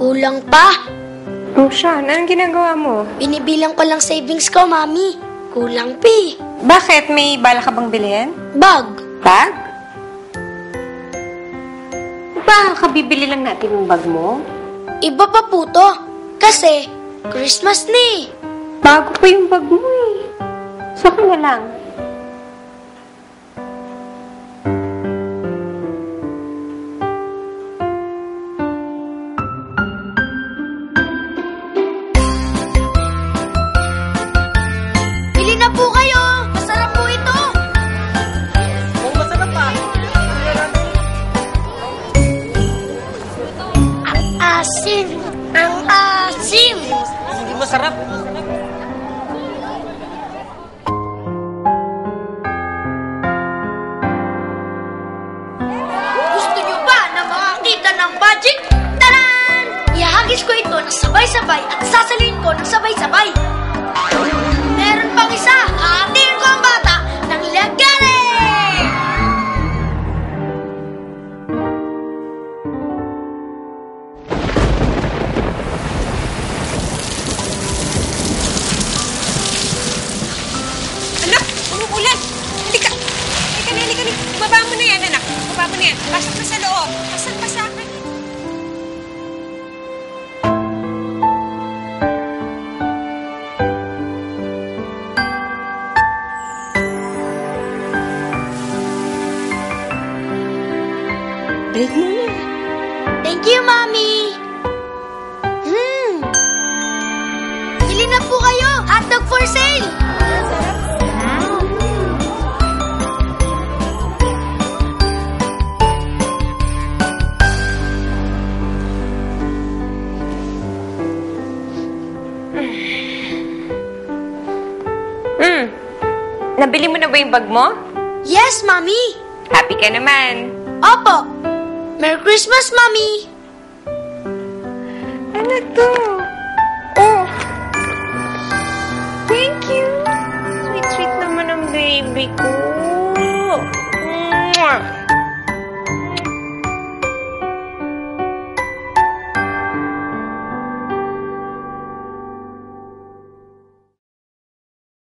Kulang pa. Oh, Sean, anong ginagawa mo? Binibilang ko lang savings ko, Mami. Kulang pa eh. Bakit? May bala ka bang bilhin? Bag. Bag? Ba, kabibili lang natin yung bag mo? Iba pa po to. Kasi, Christmas na eh. Bago pa yung bag mo eh. Saka na lang. Bili na po kayo. Masarap po ito. Kung masarap pa. Ang asim. Ang asim. Hindi masarap. Gusto nyo ba na makakita ng magic? Taran! Ihagis ko ito ng sabay-sabay at sasalin ko ng sabay-sabay. Meron pang isa. Hahatiin ko ang bata ng lagare! Anak, umuulan. Halika. Halika na. Baba mo na yan, anak. Baba mo na yan. Pasok na sa loob. Pasok pa sa akin. Break mo na. Thank you, Mommy! Bili na po kayo! Hotdog for sale! Nabili mo na ba yung bag mo? Yes, Mommy! Happy ka naman. Opo! Merry Christmas, Mommy! Ano to? Oh! Thank you! Sweet naman ang baby ko. Mwah!